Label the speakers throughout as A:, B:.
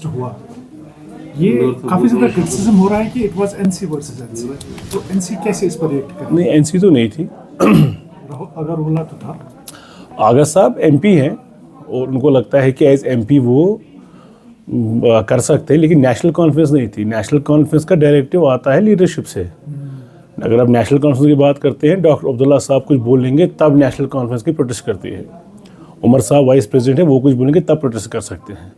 A: Protest हुआ, ये काफ़ी ज़्यादा क्रिटिसिज्म हो रहा है कि it was NC versus NC, तो एनसी कैसे इस पर रिएक्ट कर?
B: नहीं, एनसी तो नहीं थी।
A: अगर बोला तो था।
B: आगा साहब एमपी हैं और उनको लगता है कि एज एमपी वो कर सकते हैं, लेकिन नेशनल कॉन्फ्रेंस नहीं थी। नेशनल कॉन्फ्रेंस का डायरेक्टिव आता है लीडरशिप से। अगर आप नेशनल कॉन्फ्रेंस की बात करते हैं, डॉक्टर अब्दुल्ला साहब कुछ बोलेंगे तब नेशनल कॉन्फ्रेंस की प्रोटेस्ट करती है। उमर साहब वाइस प्रेसिडेंट है, वो कुछ बोलेंगे तब प्रोटेस्ट कर सकते हैं।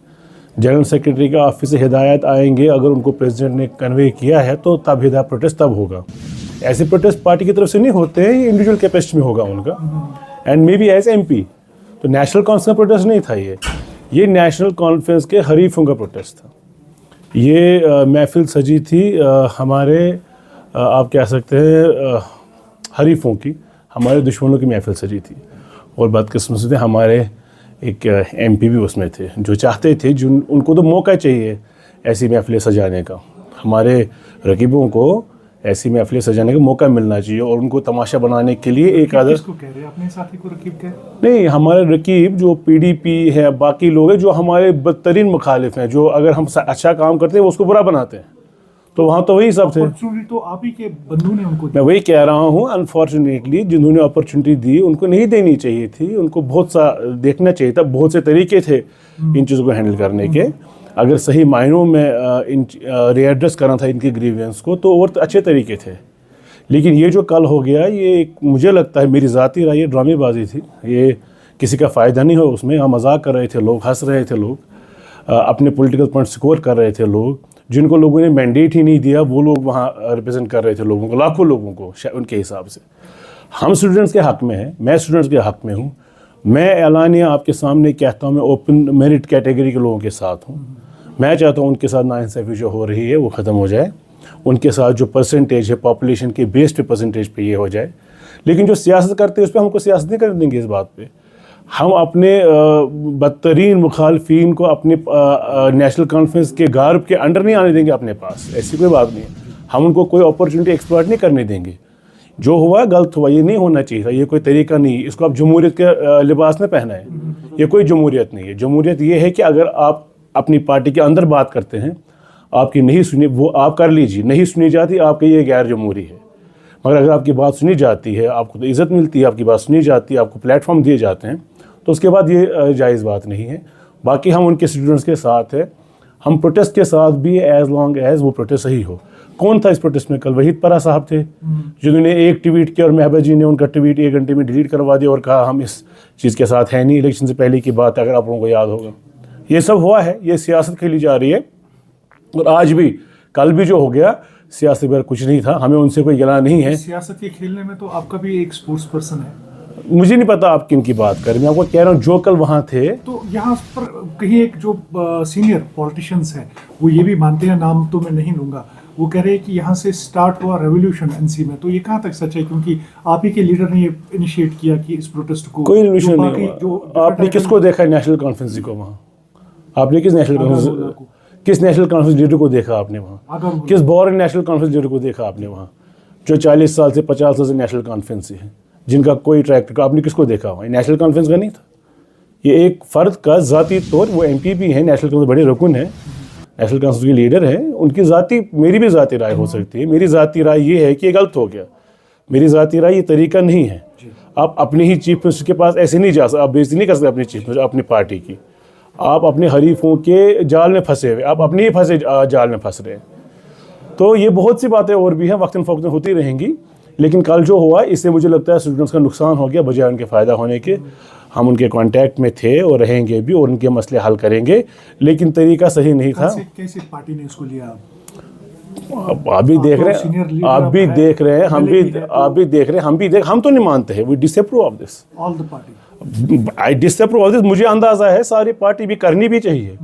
B: जनरल सेक्रेटरी का ऑफिस से हिदायत आएंगे, अगर उनको प्रेसिडेंट ने कन्वे किया है तो तब हिदायत प्रोटेस्ट तब होगा। ऐसे प्रोटेस्ट पार्टी की तरफ से नहीं होते हैं, ये इंडिविजुअल कैपेसिटी में होगा उनका, and may be as MP. तो नेशनल कॉन्फ्रेंस का प्रोटेस्ट नहीं था ये नेशनल कॉन्फ्रेंस के हरीफों का प्रोटेस्ट था। ये महफिल सजी थी हमारे आप कह सकते हैं हरीफों की, हमारे दुश्मनों की महफिल सजी थी। और बदकिस्मती से हमारे एक एमपी भी उसमें थे जो चाहते थे, उनको तो मौका चाहिए ऐसी महफिलें सजाने का। हमारे रकीबों को ऐसी महफिलें सजाने का मौका मिलना चाहिए और उनको तमाशा बनाने के लिए एक आदर।
A: किसको कह रहे हैं, अपने साथी को रकीब कह?
B: नहीं, हमारे रकीब जो पीडीपी है, बाकी लोग हैं जो हमारे बदतरीन मुखालिफ हैं, जो अगर हम अच्छा काम करते हैं वो उसको बुरा बनाते हैं, तो वहाँ तो वही सब थे।
A: तो आप ही के बंधु ने उनको
B: मैं वही कह रहा हूँ, अनफॉर्चुनेटली जिन्होंने अपॉर्चुनिटी दी उनको नहीं देनी चाहिए थी, उनको बहुत सा देखना चाहिए था। बहुत से तरीके थे इन चीज़ों को हैंडल करने के। अगर सही मायनों में रीएड्रेस करना था इनकी ग्रीवेंस को तो और अच्छे तरीके थे। लेकिन ये जो कल हो गया, ये मुझे लगता है, मेरी ज़ाती राय, ये ड्रामेबाजी थी। ये किसी का फ़ायदा नहीं हो उसमें। हम मजाक कर रहे थे, लोग हंस रहे थे, लोग अपने पॉलिटिकल पॉइंट स्कोर कर रहे थे। लोग जिनको लोगों ने मैंडेट ही नहीं दिया वो लोग वहाँ रिप्रेजेंट कर रहे थे लोगों को, लाखों लोगों को उनके हिसाब से। हम स्टूडेंट्स के हक़ में हैं, मैं स्टूडेंट्स के हक़ में हूँ। मैं एलानिया आपके सामने कहता हूँ, मैं ओपन मेरिट कैटेगरी के लोगों के साथ हूँ। मैं चाहता हूँ उनके साथ नाइंसाफ़ी जो हो रही है वो ख़त्म हो जाए, उनके साथ जो परसेंटेज है पॉपुलेशन के बेस पे परसेंटेज पे ये हो जाए। लेकिन जो सियासत करते हैं उस पर हमको सियासत नहीं करने देंगे। इस बात पे हम अपने बदतरीन मुखालफिन को अपने नेशनल कॉन्फ्रेंस के गार्ब के अंडर नहीं आने देंगे अपने पास। ऐसी कोई बात नहीं है। हम उनको कोई अपॉर्चुनिटी एक्सप्लॉइट नहीं करने देंगे। जो हुआ गलत हुआ, ये नहीं होना चाहिए था, ये कोई तरीका नहीं। इसको आप जमहूरियत के लिबास में पहना है, ये कोई जमहूरियत नहीं है। जमहूरियत ये है कि अगर आप अपनी पार्टी के अंदर बात करते हैं, आपकी नहीं सुनी वो आप कर लीजिए, नहीं सुनी जाती आपके ये गैर जमहूरी है। मगर अगर आपकी बात सुनी जाती है, आपको तो इज़्ज़त मिलती है, आपकी बात सुनी जाती है, आपको प्लेटफॉर्म दिए जाते हैं, तो उसके बाद ये जायज़ बात नहीं है। बाकी हम उनके स्टूडेंट्स के साथ हैं, हम प्रोटेस्ट के साथ भी एज़ लॉन्ग एज़ वो प्रोटेस्ट सही हो। कौन था इस प्रोटेस्ट में? कल वहीद परा साहब थे जिन्होंने एक ट्वीट किया और महबा जी ने उनका ट्वीट 1 घंटे में डिलीट करवा दिया और कहा हम इस चीज़ के साथ हैं नहीं। इलेक्शन से पहले की बात है, अगर आप लोगों को याद होगा। ये सब हुआ है, ये सियासत खेली जा रही है। और आज भी, कल भी जो हो गया, सियासत पर कुछ नहीं था, हमें उनसे कोई गिला नहीं है।
A: सियासत के खेलने में तो आपका भी एक स्पोर्ट्स पर्सन है।
B: मुझे नहीं पता आप किन की बात कर रहे हैं, मैं आपको कह रहा हूँ जो कल वहाँ थे।
A: तो यहाँ पर कहीं एक जो सीनियर पॉलिटिशियंस हैं वो ये भी मानते हैं, नाम तो मैं नहीं लूँगा, वो कह रहे हैं कि यहाँ से स्टार्ट हुआ रेवोल्यूशन एनसी में। तो ये कहाँ तक सच है? क्योंकि आप ही के लीडर ने ये इनिशिएट किया कि इस प्रोटेस्ट को।
B: कोई रेवोल्यूशन नहीं हुआ। आपने किसको देखा है नेशनल कॉन्फ्रेंस को वहाँ? आपने किस नेशनल कॉन्फ्रेंस लीडर को देखा आपने वहाँ? किस बोर्न नेशनल कॉन्फ्रेंस लीडर को देखा आपने वहाँ, जो 40 साल से 50 साल से नेशनल कॉन्फ्रेंस है, जिनका कोई ट्रैक रिकॉर्ड? आपने किसको देखा वहाँ? नेशनल कॉन्फ्रेंस का नहीं था। ये एक फ़र्द का ज़ाती तौर, वो एमपी भी हैं, नेशनल कॉन्फ्रेंस बड़े रुकन हैं, नेशनल कॉन्फ्रेंस के लीडर हैं, उनकी ज़ाती, मेरी भी ज़ाती राय हो सकती है। मेरी ज़ाती राय ये है कि ये गलत हो गया। मेरी ज़ाती राय ये तरीका नहीं है। आप अपने ही चीफ मिनिस्टर के पास ऐसे नहीं जा सकते, आप बेइज्जती नहीं कर सकते अपने चीफ मिनिस्टर, अपनी पार्टी की। आप अपने हरीफों के जाल में फंसे हुए, आप अपने ही फंसे जाल में फंस रहे हैं। तो ये बहुत सी बातें और भी हैं, वक्तन फ़ौक़तन होती रहेंगी। लेकिन कल जो हुआ, इससे मुझे लगता है स्टूडेंट्स का नुकसान हो गया बजाय उनके फ़ायदा होने के। हम उनके कांटेक्ट में थे और रहेंगे भी और उनके मसले हल करेंगे, लेकिन तरीका सही नहीं था।
A: कैसे पार्टी ने इसको लिया?
B: आप भी देख रहे हैं, आप भी देख रहे हैं, हम भी देख रहे हैं, हम तो नहीं मानते हैं। We disapprove of this,
A: all the party.
B: I disapprove of this. मुझे अंदाज़ा है सारी पार्टी भी करनी भी चाहिए,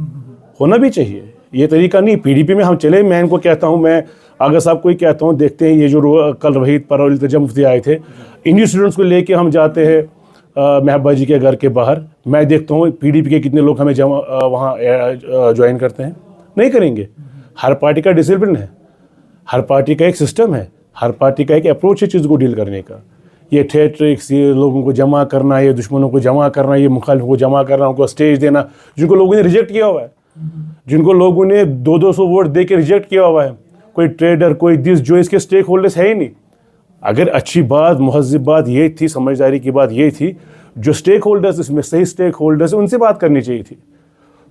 B: होना भी चाहिए। ये तरीका नहीं। पीडीपी में हम चले, मैं इनको कहता हूँ, मैं अगर साहब कोई कहता हूँ, देखते हैं ये जो कल वहीद पर और इल्तिजा मुफ्ती आए थे, इंडियन स्टूडेंट्स को लेके हम जाते हैं महबा जी के घर के बाहर, मैं देखता हूँ पीडीपी के कितने लोग हमें वहाँ ज्वाइन करते हैं। नहीं करेंगे। हर पार्टी का डिसिप्लिन है, हर पार्टी का एक सिस्टम है, हर पार्टी का एक अप्रोच है चीज़ को डील करने का। ये थिएट्रिक्स, ये लोगों को जमा करना, ये दुश्मनों को जमा करना, ये मुखालिफों को जमा करना, उनको स्टेज देना, जिनको लोगों ने रिजेक्ट किया हुआ है, जिनको लोगों ने 200 वोट दे के रिजेक्ट किया हुआ है, कोई ट्रेडर, कोई जो इसके स्टेक होल्डर्स है ही नहीं। अगर अच्छी बात, महज़ब बात ये थी, समझदारी की बात ये थी, जो स्टेक होल्डर्स, इसमें सही स्टेक होल्डर्स, उनसे बात करनी चाहिए थी।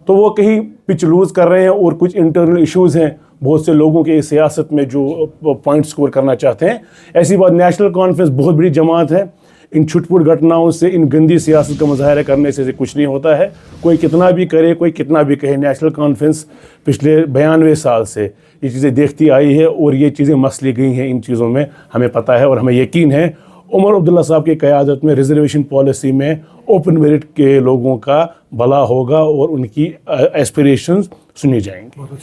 B: तो वो कहीं पिच लूज कर रहे हैं और कुछ इंटरनल इश्यूज़ हैं बहुत से लोगों के सियासत में जो पॉइंट स्कोर करना चाहते हैं। ऐसी बात, नेशनल कॉन्फ्रेंस बहुत बड़ी जमात है, इन छुटपुट घटनाओं से, इन गंदी सियासत का मुजाहरा करने से कुछ नहीं होता है। कोई कितना भी करे, कोई कितना भी कहे, नेशनल कॉन्फ्रेंस पिछले 92 साल से ये चीज़ें देखती आई है और ये चीज़ें मसली गई हैं। इन चीज़ों में हमें पता है और हमें यकीन है उमर अब्दुल्ला साहब की क़यादत में रिजर्वेशन पॉलिसी में ओपन मेरिट के लोगों का भला होगा और उनकी एस्पिरेशंस सुनी जाएंगी।